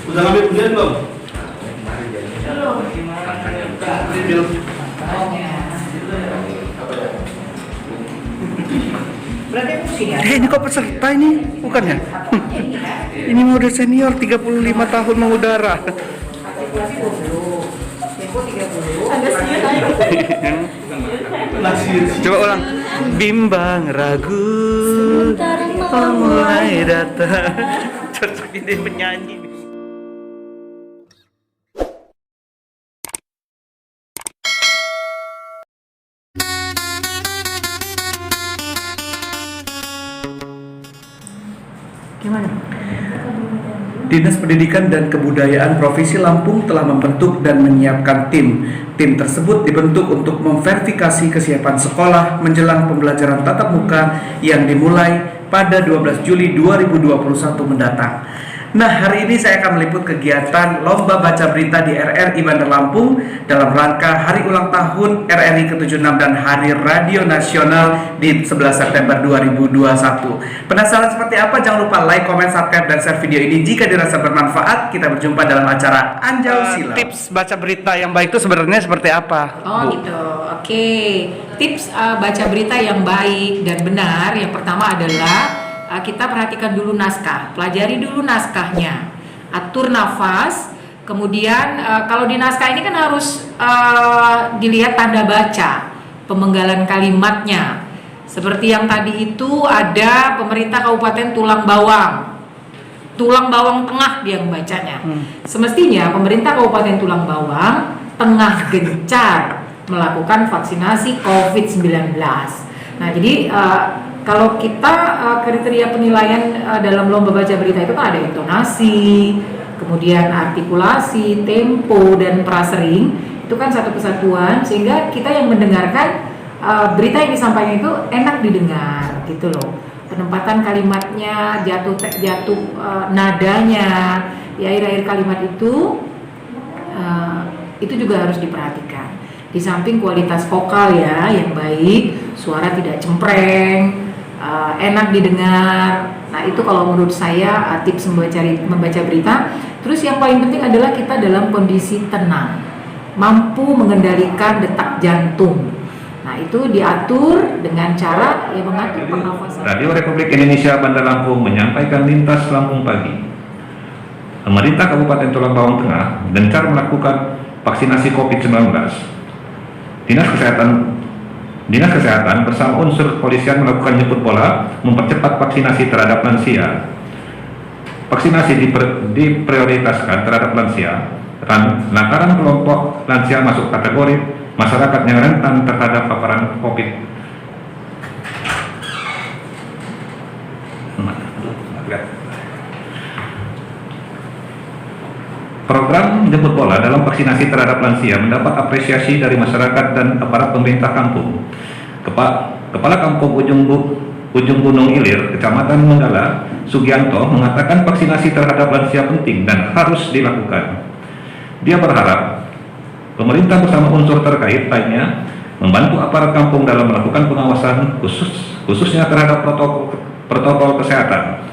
Udah ngambil ujian belum? Berarti pusing ya? Ini kok peserta ini? Bukan ya? Ini mau udah senior 35 tahun mengudara. Artikulasi 20, tempo 30. Ada Coba ulang. Bimbang ragu mulai datang. Cocok ini penyanyi. Gimana? Dinas Pendidikan dan Kebudayaan Provinsi Lampung telah membentuk dan menyiapkan tim. Tim tersebut dibentuk untuk memverifikasi kesiapan sekolah menjelang pembelajaran tatap muka yang dimulai pada 12 Juli 2021 mendatang. Nah, hari ini saya akan meliput kegiatan Lomba Baca Berita di RRI Bandar Lampung dalam rangka Hari Ulang Tahun RRI ke-76 dan Hari Radio Nasional di 11 September 2021. Penasaran seperti apa? Jangan lupa like, comment, subscribe, dan share video ini jika dirasa bermanfaat. Kita berjumpa dalam acara Anjau Silau. Tips baca berita yang baik itu sebenarnya seperti apa? Oh gitu, oke. Tips baca berita yang baik dan benar, yang pertama adalah kita perhatikan dulu naskah, pelajari dulu naskahnya, atur nafas, kemudian kalau di naskah ini kan harus dilihat tanda baca, pemenggalan kalimatnya. Seperti yang tadi itu ada pemerintah Kabupaten Tulang Bawang Tengah dia membacanya. Semestinya pemerintah Kabupaten Tulang Bawang Tengah gencar melakukan vaksinasi COVID-19. Nah, jadi kalau kita kriteria penilaian dalam lomba baca berita itu kan ada intonasi, kemudian artikulasi, tempo, dan prasering. Itu kan satu kesatuan sehingga kita yang mendengarkan berita yang disampaikan itu enak didengar gitu loh. Penempatan kalimatnya, jatuh nadanya, di akhir-akhir kalimat itu juga harus diperhatikan. Di samping kualitas vokal ya yang baik, suara tidak cempreng, enak didengar. Nah, itu kalau menurut saya tips membaca berita. Terus yang paling penting adalah kita dalam kondisi tenang, mampu mengendalikan detak jantung. Nah, itu diatur dengan cara mengatur pernafasan. Radio Republik Indonesia Bandar Lampung menyampaikan lintas Lampung pagi. Pemerintah Kabupaten Tulang Bawang Tengah gencar melakukan vaksinasi COVID-19. Dinas Kesehatan bersama unsur kepolisian melakukan jemput bola mempercepat vaksinasi terhadap lansia. Vaksinasi diprioritaskan terhadap lansia lantaran kelompok lansia masuk kategori masyarakat yang rentan terhadap paparan COVID. Program jemput bola dalam vaksinasi terhadap lansia mendapat apresiasi dari masyarakat dan aparat pemerintah kampung. Kepala Kampung Ujung Gunung Ilir, Kecamatan Menggala, Sugianto mengatakan vaksinasi terhadap lansia penting dan harus dilakukan. Dia berharap pemerintah bersama unsur terkait lainnya membantu aparat kampung dalam melakukan pengawasan khususnya terhadap protokol kesehatan.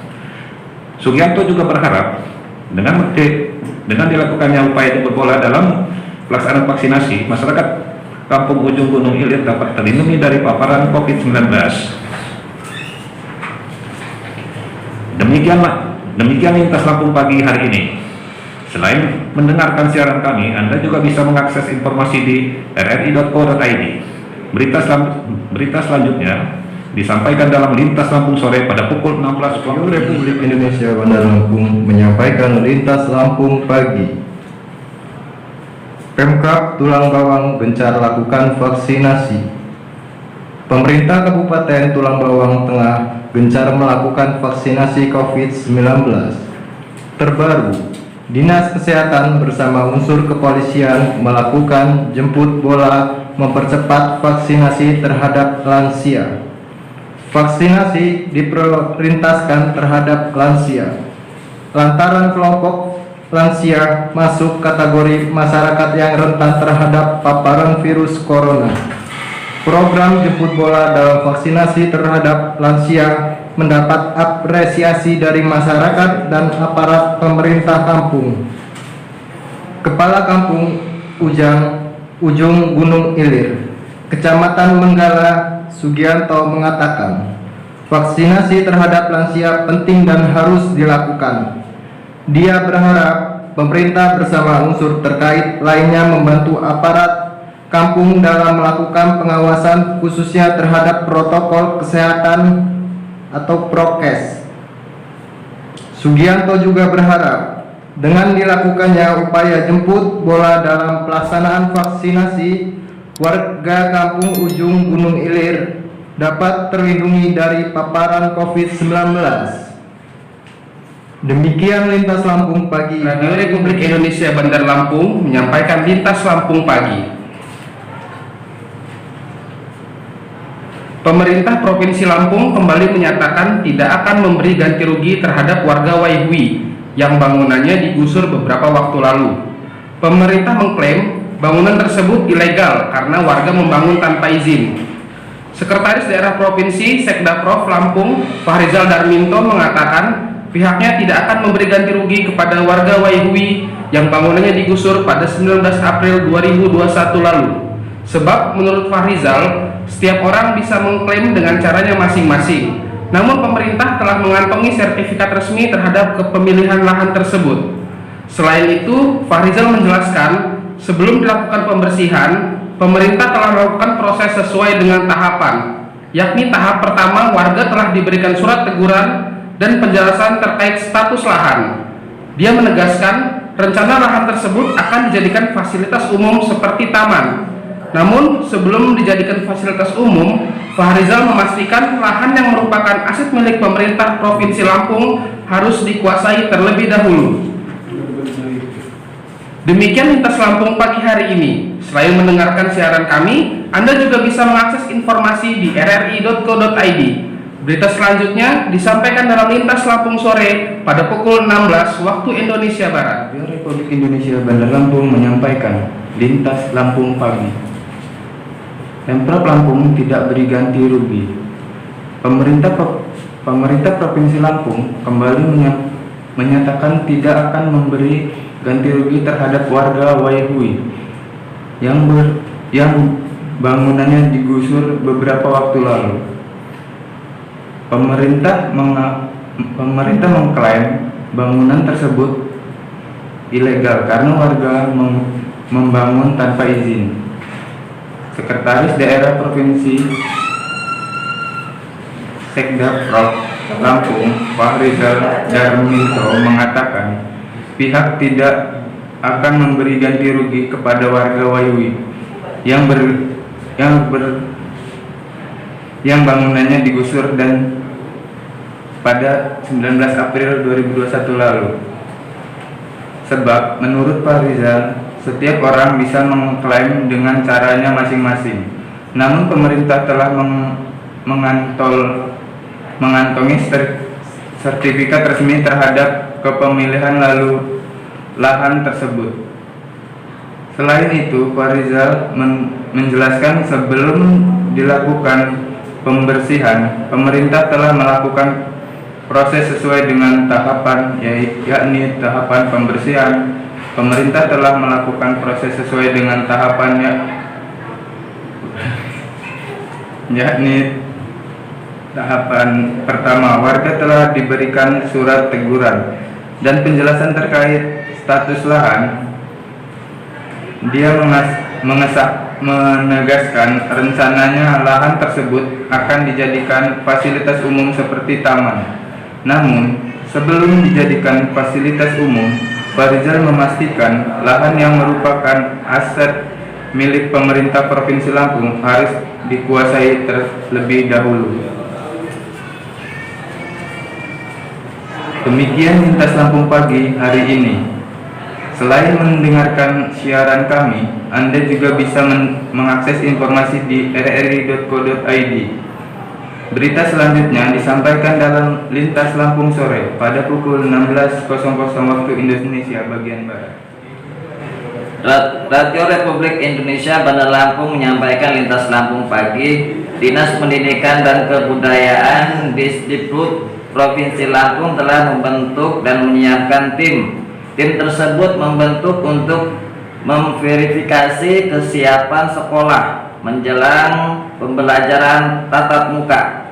Sugianto juga berharap dengan dilakukannya upaya jemput bola dalam pelaksanaan vaksinasi, masyarakat Kampung Ujung Gunung Ilir dapat terlindungi dari paparan COVID-19. Demikian lintas Lampung pagi hari ini. Selain mendengarkan siaran kami, Anda juga bisa mengakses informasi di rri.co.id. Berita selanjutnya disampaikan dalam Lintas Lampung sore pada pukul 16 waktu. Republik Indonesia Bandar Lampung menyampaikan Lintas Lampung pagi. Pemkab Tulang Bawang gencar lakukan vaksinasi. Pemerintah Kabupaten Tulang Bawang Tengah gencar melakukan vaksinasi COVID-19. Terbaru, Dinas Kesehatan bersama unsur kepolisian melakukan jemput bola mempercepat vaksinasi terhadap lansia. Vaksinasi diprioritaskan terhadap lansia lantaran kelompok lansia masuk kategori masyarakat yang rentan terhadap paparan virus corona. Program jemput bola dalam vaksinasi terhadap lansia mendapat apresiasi dari masyarakat dan aparat pemerintah kampung. Kepala Kampung Ujung Gunung Ilir, Kecamatan Menggala, Sugianto mengatakan, vaksinasi terhadap lansia penting dan harus dilakukan. Dia berharap pemerintah bersama unsur terkait lainnya membantu aparat kampung dalam melakukan pengawasan khususnya terhadap protokol kesehatan atau prokes. Sugianto juga berharap dengan dilakukannya upaya jemput bola dalam pelaksanaan vaksinasi, warga kampung Ujung Gunung Ilir dapat terlindungi dari paparan COVID-19. Demikian Lintas Lampung Pagi. Radio Republik Indonesia Bandar Lampung menyampaikan Lintas Lampung Pagi. Pemerintah Provinsi Lampung kembali menyatakan tidak akan memberi ganti rugi terhadap warga Waihui yang bangunannya digusur beberapa waktu lalu. Pemerintah mengklaim bangunan tersebut ilegal karena warga membangun tanpa izin. Sekretaris Daerah Provinsi Sekdaprov Lampung, Fahrizal Darminto mengatakan pihaknya tidak akan memberi ganti rugi kepada warga Waihui yang bangunannya digusur pada 19 April 2021 lalu. Sebab menurut Fahrizal, setiap orang bisa mengklaim dengan caranya masing-masing. Namun pemerintah telah mengantongi sertifikat resmi terhadap kepemilihan lahan tersebut. Selain itu, Fahrizal menjelaskan, sebelum dilakukan pembersihan, pemerintah telah melakukan proses sesuai dengan tahapan, yakni tahap pertama warga telah diberikan surat teguran dan penjelasan terkait status lahan. Dia menegaskan, rencana lahan tersebut akan dijadikan fasilitas umum seperti taman. Namun, sebelum dijadikan fasilitas umum, Fahrizal memastikan lahan yang merupakan aset milik pemerintah Provinsi Lampung harus dikuasai terlebih dahulu. Demikian Lintas Lampung Pagi hari ini. Selain mendengarkan siaran kami, Anda juga bisa mengakses informasi di rri.co.id. Berita selanjutnya disampaikan dalam Lintas Lampung Sore pada pukul 16 waktu Indonesia Barat. Radio Republik Indonesia Bandar Lampung menyampaikan Lintas Lampung Pagi. Pemprov Lampung tidak beri ganti rugi. Pemerintah Provinsi Lampung kembali menyatakan tidak akan memberi ganti rugi terhadap warga Waihui yang bangunannya digusur beberapa waktu lalu. Pemerintah mengklaim bangunan tersebut ilegal karena warga membangun tanpa izin. Sekretaris Daerah Provinsi Sekdaprov Lampung, Fahrizal Darminto mengatakan pihak tidak akan memberi ganti rugi kepada warga Waihui yang bangunannya digusur dan pada 19 April 2021 lalu. Sebab menurut Fahrizal, setiap orang bisa mengklaim dengan caranya masing-masing. Namun pemerintah telah mengantongi sertifikat resmi terhadap kepemilihan lahan tersebut. Selain itu, Fahrizal menjelaskan sebelum dilakukan pembersihan, pemerintah telah melakukan proses sesuai dengan tahapan, yakni tahapan pembersihan. Pemerintah telah melakukan proses sesuai dengan tahapannya, yakni tahapan pertama, warga telah diberikan surat teguran dan penjelasan terkait status lahan. Dia menegaskan rencananya lahan tersebut akan dijadikan fasilitas umum seperti taman. Namun, sebelum dijadikan fasilitas umum, Fahrizal memastikan lahan yang merupakan aset milik pemerintah Provinsi Lampung harus dikuasai terlebih dahulu. Demikian Lintas Lampung Pagi hari ini. Selain mendengarkan siaran kami, Anda juga bisa mengakses informasi di rri.co.id. Berita selanjutnya disampaikan dalam Lintas Lampung Sore pada pukul 16.00 waktu Indonesia bagian Barat. Radio Republik Indonesia Bandar Lampung menyampaikan lintas Lampung pagi. Dinas Pendidikan dan Kebudayaan Disdikbud Provinsi Lampung telah membentuk dan menyiapkan tim. Tim tersebut membentuk untuk memverifikasi kesiapan sekolah menjelang pembelajaran tatap muka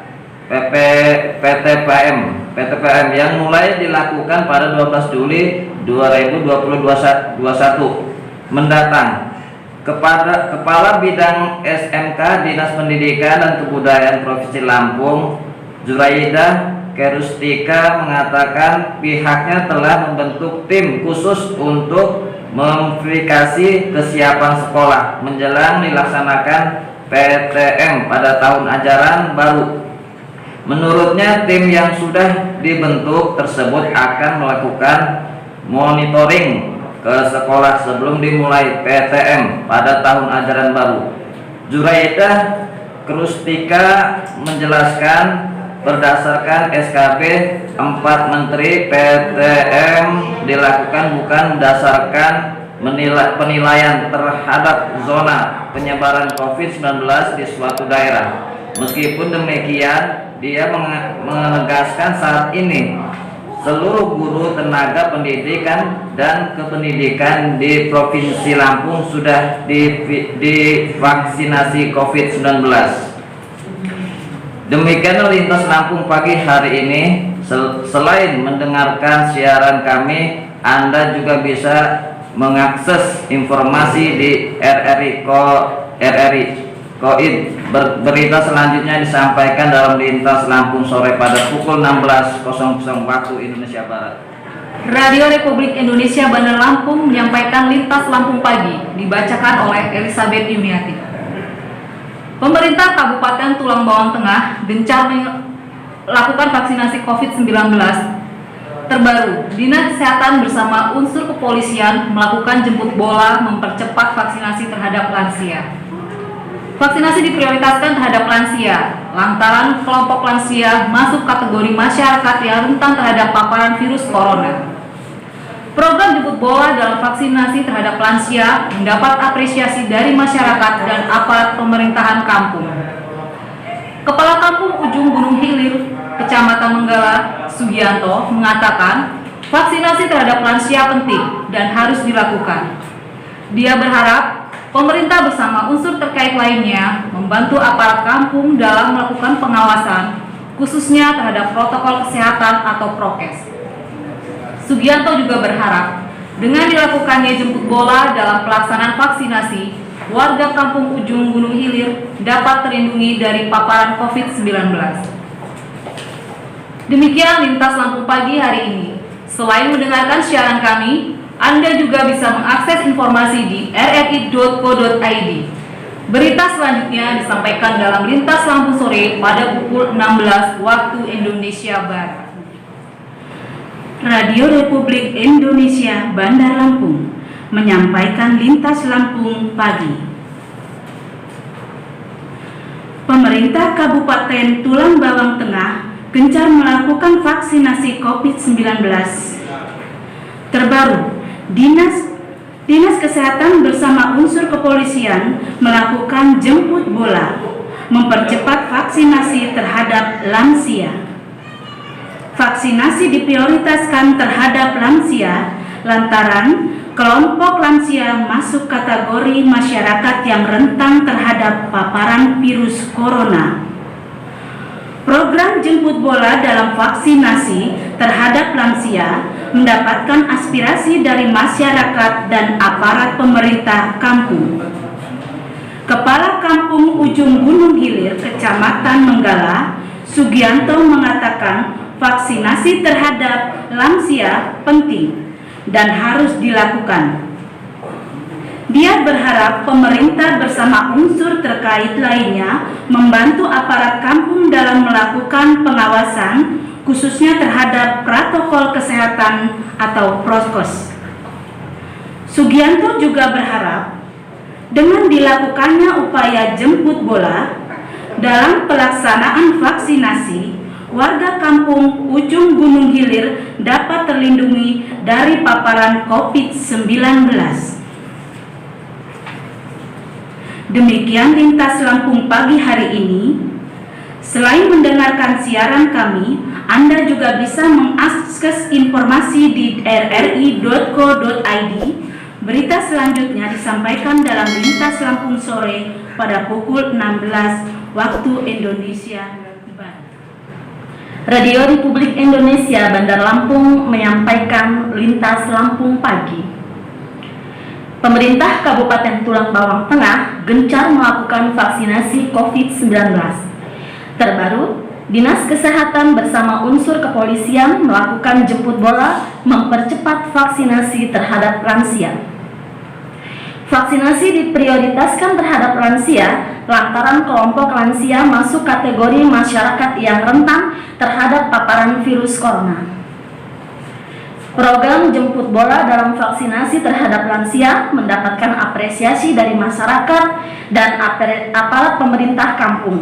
PTPM yang mulai dilakukan pada 12 Juli 2021 mendatang. Kepala Bidang SMK Dinas Pendidikan dan Kebudayaan Provinsi Lampung, Zuraidah Kerustika, mengatakan pihaknya telah membentuk tim khusus untuk memverifikasi kesiapan sekolah menjelang dilaksanakan PTM pada tahun ajaran baru. Menurutnya, tim yang sudah dibentuk tersebut akan melakukan monitoring ke sekolah sebelum dimulai PTM pada tahun ajaran baru. Zuraidah Kerustika menjelaskan berdasarkan SKB 4 Menteri, PTM dilakukan bukan berdasarkan penilaian terhadap zona penyebaran COVID-19 di suatu daerah. Meskipun demikian, dia menegaskan saat ini seluruh guru, tenaga pendidikan dan kependidikan di Provinsi Lampung sudah divaksinasi COVID-19. Demikian lintas Lampung pagi hari ini. Selain mendengarkan siaran kami, Anda juga bisa mengakses informasi di RRI Koid. Berita selanjutnya disampaikan dalam lintas Lampung sore pada pukul 16.00 waktu Indonesia Barat. Radio Republik Indonesia Bandar Lampung menyampaikan lintas Lampung pagi, dibacakan oleh Elizabeth Yuniati. Pemerintah Kabupaten Tulang Bawang Tengah gencar melakukan vaksinasi COVID-19. Terbaru, Dinas Kesehatan bersama unsur kepolisian melakukan jemput bola mempercepat vaksinasi terhadap lansia. Vaksinasi diprioritaskan terhadap lansia, lantaran kelompok lansia masuk kategori masyarakat yang rentan terhadap paparan virus corona. Program jemput bola dalam vaksinasi terhadap lansia mendapat apresiasi dari masyarakat dan aparat pemerintahan kampung. Kepala Kampung Ujung Gunung Hilir, Kecamatan Menggala, Sugianto, mengatakan vaksinasi terhadap lansia penting dan harus dilakukan. Dia berharap pemerintah bersama unsur terkait lainnya membantu aparat kampung dalam melakukan pengawasan, khususnya terhadap protokol kesehatan atau prokes. Sugianto juga berharap dengan dilakukannya jemput bola dalam pelaksanaan vaksinasi, warga kampung Ujung Gunung Hilir dapat terlindungi dari paparan COVID-19. Demikian lintas Lampung pagi hari ini. Selain mendengarkan siaran kami, Anda juga bisa mengakses informasi di rri.co.id. Berita selanjutnya disampaikan dalam lintas Lampung sore pada pukul 16 waktu Indonesia Barat. Radio Republik Indonesia Bandar Lampung menyampaikan lintas Lampung pagi. Pemerintah Kabupaten Tulang Bawang Tengah gencar melakukan vaksinasi COVID-19. Terbaru, Dinas Kesehatan bersama unsur kepolisian melakukan jemput bola mempercepat vaksinasi terhadap lansia. Vaksinasi diprioritaskan terhadap lansia lantaran kelompok lansia masuk kategori masyarakat yang rentan terhadap paparan virus corona. Program jemput bola dalam vaksinasi terhadap lansia mendapatkan aspirasi dari masyarakat dan aparat pemerintah kampung. Kepala Kampung Ujung Gunung Hilir, Kecamatan Menggala, Sugianto mengatakan vaksinasi terhadap lansia penting dan harus dilakukan. Dia berharap pemerintah bersama unsur terkait lainnya membantu aparat kampung dalam melakukan pengawasan, khususnya terhadap protokol kesehatan atau prokes. Sugianto juga berharap dengan dilakukannya upaya jemput bola dalam pelaksanaan vaksinasi, warga kampung Ujung Gunung Hilir dapat terlindungi dari paparan COVID-19. Demikian Lintas Lampung pagi hari ini. Selain mendengarkan siaran kami, Anda juga bisa mengakses informasi di rri.co.id. Berita selanjutnya disampaikan dalam Lintas Lampung sore pada pukul 16 waktu Indonesia Barat. Radio Republik Indonesia Bandar Lampung menyampaikan Lintas Lampung pagi. Pemerintah Kabupaten Tulang Bawang Tengah gencar melakukan vaksinasi COVID-19. Terbaru, Dinas Kesehatan bersama unsur kepolisian melakukan jemput bola mempercepat vaksinasi terhadap lansia. Vaksinasi diprioritaskan terhadap lansia lantaran kelompok lansia masuk kategori masyarakat yang rentan terhadap paparan virus corona. Program jemput bola dalam vaksinasi terhadap lansia mendapatkan apresiasi dari masyarakat dan aparat pemerintah kampung.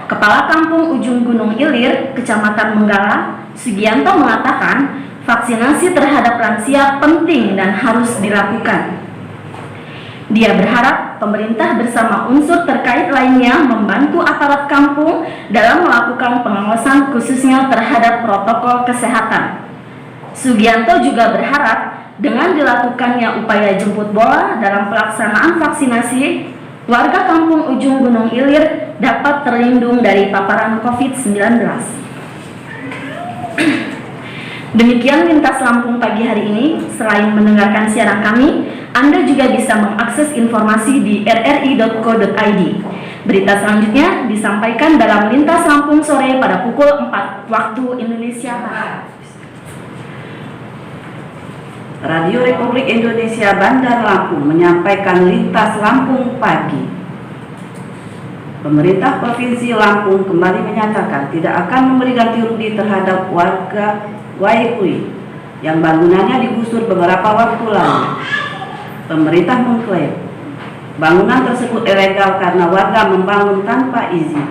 Kepala Kampung Ujung Gunung Ilir, Kecamatan Menggala, Sugianto mengatakan vaksinasi terhadap lansia penting dan harus dilakukan. Dia berharap pemerintah bersama unsur terkait lainnya membantu aparat kampung dalam melakukan pengawasan khususnya terhadap protokol kesehatan. Sugianto juga berharap dengan dilakukannya upaya jemput bola dalam pelaksanaan vaksinasi, warga Kampung Ujung Gunung Ilir dapat terlindung dari paparan COVID-19. Demikian Lintas Lampung pagi hari ini. Selain mendengarkan siaran kami, Anda juga bisa mengakses informasi di rri.co.id. Berita selanjutnya disampaikan dalam Lintas Lampung sore pada pukul 4 waktu Indonesia Barat. Radio Republik Indonesia Bandar Lampung menyampaikan Lintas Lampung pagi. Pemerintah Provinsi Lampung kembali menyatakan tidak akan memberi ganti rugi terhadap warga Waihui yang bangunannya digusur beberapa waktu lalu. Pemerintah mengklaim bangunan tersebut ilegal karena warga membangun tanpa izin.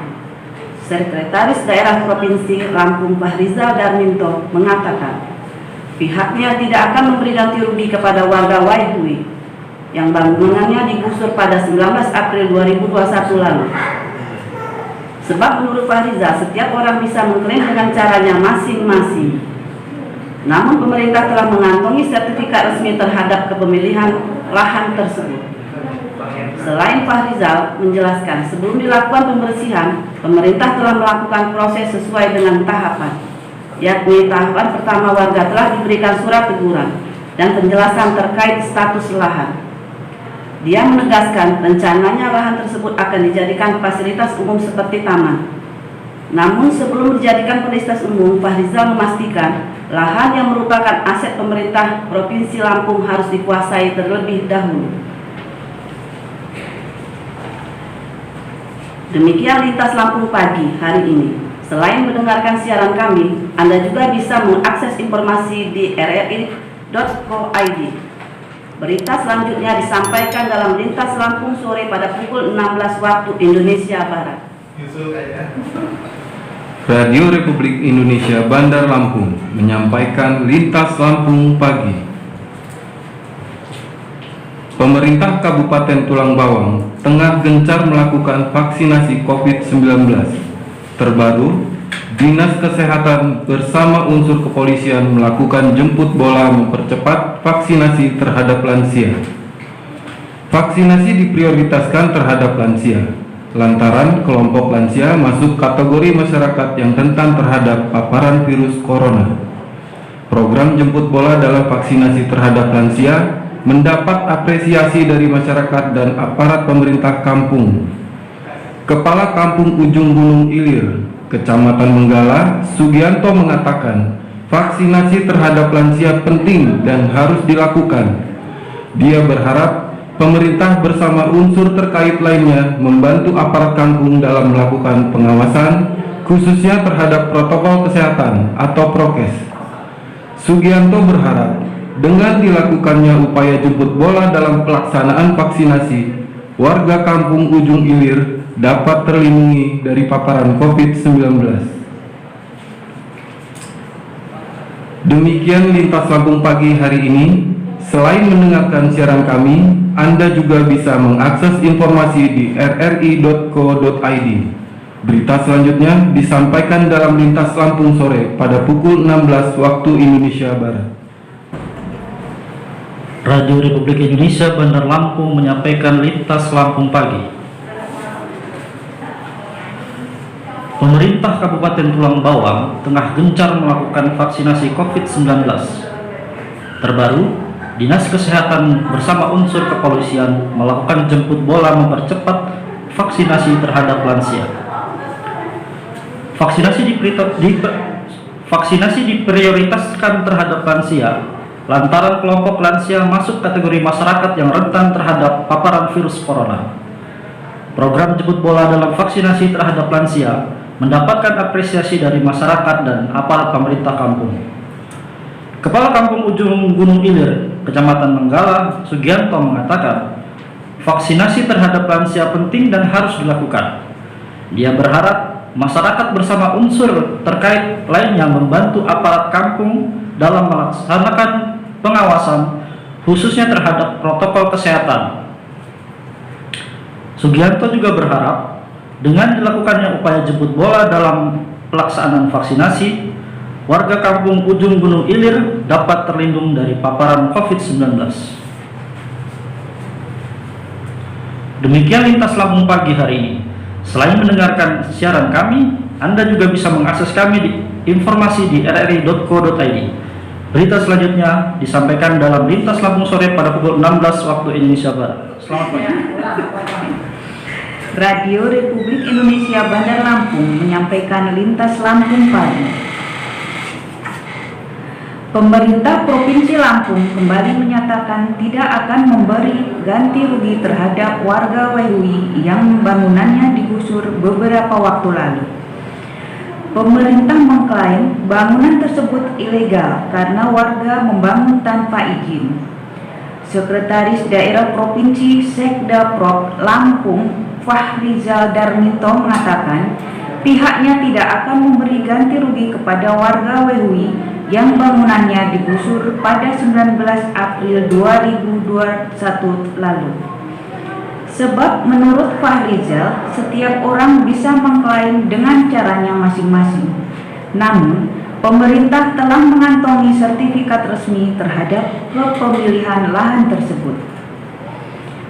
Sekretaris Daerah Provinsi Lampung Fahrizal Darminto mengatakan pihaknya tidak akan memberi ganti rugi kepada warga Waihui yang bangunannya digusur pada 19 April 2021 lalu. Sebab menurut Fahrizal, setiap orang bisa mengklaim dengan caranya masing-masing. Namun pemerintah telah mengantongi sertifikat resmi terhadap kepemilikan lahan tersebut. Selain Fahrizal menjelaskan, sebelum dilakukan pembersihan, pemerintah telah melakukan proses sesuai dengan tahapan, yakni tahapan pertama warga telah diberikan surat teguran dan penjelasan terkait status lahan. Dia menegaskan rencananya lahan tersebut akan dijadikan fasilitas umum seperti taman. Namun sebelum dijadikan fasilitas umum, Fahrizal memastikan lahan yang merupakan aset pemerintah Provinsi Lampung harus dikuasai terlebih dahulu. Demikian Lintas Lampung pagi hari ini. Selain mendengarkan siaran kami, Anda juga bisa mengakses informasi di rri.co.id. Berita selanjutnya disampaikan dalam Lintas Lampung sore pada pukul 16 waktu Indonesia Barat. Radio Republik Indonesia Bandar Lampung menyampaikan Lintas Lampung pagi. Pemerintah Kabupaten Tulang Bawang tengah gencar melakukan vaksinasi COVID-19. Terbaru, Dinas Kesehatan bersama unsur kepolisian melakukan jemput bola mempercepat vaksinasi terhadap lansia. Vaksinasi diprioritaskan terhadap lansia, lantaran kelompok lansia masuk kategori masyarakat yang rentan terhadap paparan virus corona. Program jemput bola dalam vaksinasi terhadap lansia mendapat apresiasi dari masyarakat dan aparat pemerintah kampung. Kepala Kampung Ujung Gunung Ilir, Kecamatan Menggala, Sugianto mengatakan vaksinasi terhadap lansia penting dan harus dilakukan. Dia berharap pemerintah bersama unsur terkait lainnya membantu aparat kampung dalam melakukan pengawasan khususnya terhadap protokol kesehatan atau prokes. Sugianto berharap dengan dilakukannya upaya jemput bola dalam pelaksanaan vaksinasi, warga Kampung Ujung Ilir dapat terlindungi dari paparan COVID-19. Demikian Lintas Lampung pagi hari ini. selain mendengarkan siaran kami, Anda juga bisa mengakses informasi di rri.co.id. Berita selanjutnya disampaikan dalam Lintas Lampung sore pada pukul 16 waktu Indonesia Barat. Radio Republik Indonesia Bandar Lampung menyampaikan Lintas Lampung pagi. Pemerintah Kabupaten Tulang Bawang tengah gencar melakukan vaksinasi COVID-19. Terbaru, Dinas Kesehatan bersama unsur kepolisian melakukan jemput bola mempercepat vaksinasi terhadap lansia. Vaksinasi diprioritaskan terhadap lansia lantaran kelompok lansia masuk kategori masyarakat yang rentan terhadap paparan virus corona. Program jemput bola dalam vaksinasi terhadap lansia mendapatkan apresiasi dari masyarakat dan aparat pemerintah kampung. Kepala Kampung Ujung Gunung Ilir, Kecamatan Menggala, Sugianto mengatakan, vaksinasi terhadap lansia penting dan harus dilakukan. Dia berharap masyarakat bersama unsur terkait lainnya membantu aparat kampung dalam melaksanakan pengawasan, khususnya terhadap protokol kesehatan. Sugianto juga berharap dengan dilakukannya upaya jemput bola dalam pelaksanaan vaksinasi, warga kampung Ujung Gunung Ilir dapat terlindung dari paparan COVID-19. Demikian Lintas Lampung pagi hari ini. Selain mendengarkan siaran kami, Anda juga bisa mengakses kami di informasi di rri.co.id. Berita selanjutnya disampaikan dalam Lintas Lampung sore pada pukul 16 waktu Indonesia Barat. Selamat pagi. Radio Republik Indonesia Bandar Lampung menyampaikan Lintas Lampung pagi. Pemerintah Provinsi Lampung kembali menyatakan tidak akan memberi ganti rugi terhadap warga Waihui yang bangunannya digusur beberapa waktu lalu. Pemerintah mengklaim bangunan tersebut ilegal karena warga membangun tanpa izin. Sekretaris Daerah Provinsi Sekda Prop Lampung Fahrizal Darminto mengatakan pihaknya tidak akan memberi ganti rugi kepada warga Waihui yang bangunannya digusur pada 19 April 2021 lalu. Sebab menurut Fahrizal, setiap orang bisa mengklaim dengan caranya masing-masing. Namun, pemerintah telah mengantongi sertifikat resmi terhadap kepemilikan lahan tersebut.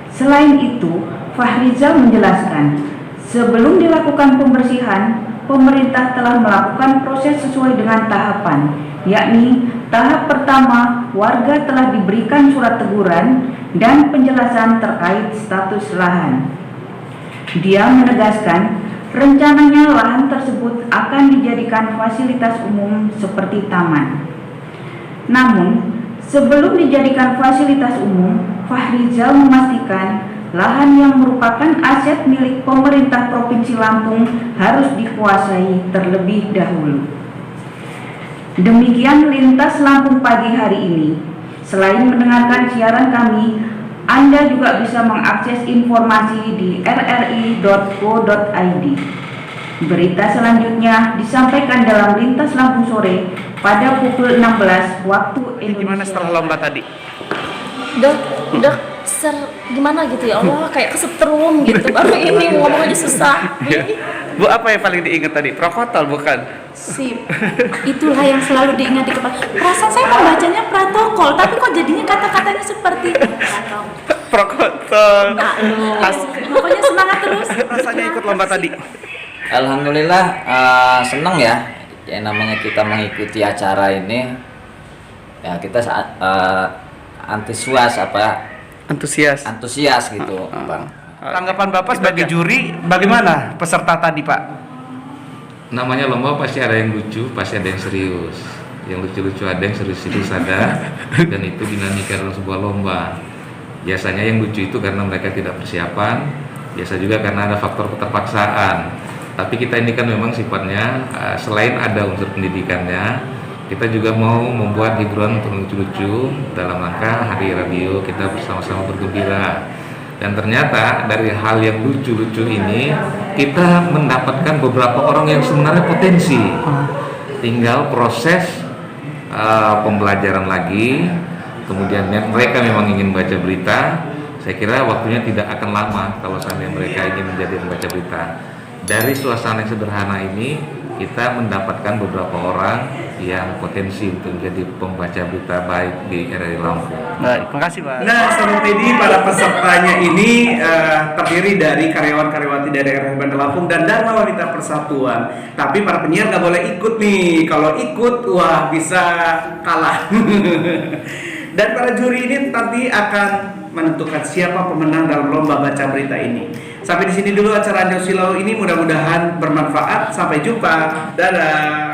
Selain itu, Fahrizal menjelaskan, sebelum dilakukan pembersihan, pemerintah telah melakukan proses sesuai dengan tahapan, yakni tahap pertama, warga telah diberikan surat teguran dan penjelasan terkait status lahan. Dia menegaskan, rencananya lahan tersebut akan dijadikan fasilitas umum seperti taman. Namun, sebelum dijadikan fasilitas umum, Fahrizal memastikan lahan yang merupakan aset milik pemerintah Provinsi Lampung harus dikuasai terlebih dahulu. Demikian Lintas Lampung pagi hari ini. Selain mendengarkan siaran kami, Anda juga bisa mengakses informasi di rri.co.id. Berita selanjutnya disampaikan dalam Lintas Lampung sore pada pukul 16 waktu Indonesia. Gimana setelah lomba tadi? Udah gimana gitu ya Allah, kayak kesetrum gitu. Baru ini ngomong aja susah. Bu, apa yang paling diingat tadi? Protokol bukan? Sip. Itulah yang selalu diingat di kepala. Perasaan saya membacanya protokol, tapi kok jadinya kata-katanya seperti Protokol. Pokoknya semangat terus. Rasanya ikut lomba tadi? Alhamdulillah senang ya. Yang namanya kita mengikuti acara ini, ya kita antusias gitu, Bang. Tanggapan Bapak sebagai juri, bagaimana peserta tadi, Pak? Namanya lomba pasti ada yang lucu, pasti ada yang serius. Yang lucu-lucu ada, yang serius-serius ada, dan itu dinamika dalam sebuah lomba. Biasanya yang lucu itu karena mereka tidak persiapan, biasa juga karena ada faktor keterpaksaan. Tapi kita ini kan memang sifatnya selain ada unsur pendidikannya, kita juga mau membuat hiburan untuk lucu-lucu dalam rangka Hari Radio kita bersama-sama bergembira. Dan ternyata dari hal yang lucu-lucu ini kita mendapatkan beberapa orang yang sebenarnya potensi. Tinggal proses pembelajaran lagi, kemudian mereka memang ingin baca berita, saya kira waktunya tidak akan lama kalau seandainya mereka ingin menjadi pembaca berita. Dari suasana yang sederhana ini, kita mendapatkan beberapa orang yang potensi untuk menjadi pembaca berita baik di RRI Lampung. Baik, terima kasih Pak. Nah, Sobat Medi, para pesertanya ini terdiri dari karyawan-karyawati dari RRI Bandar Lampung dan Dharma Wanita Persatuan. Tapi para penyiar nggak boleh ikut nih. Kalau ikut, wah bisa kalah. Dan para juri ini nanti akan menentukan siapa pemenang dalam lomba baca berita ini. Sampai di sini dulu acara Anjau Silau ini, mudah-mudahan bermanfaat. Sampai jumpa. Dadah.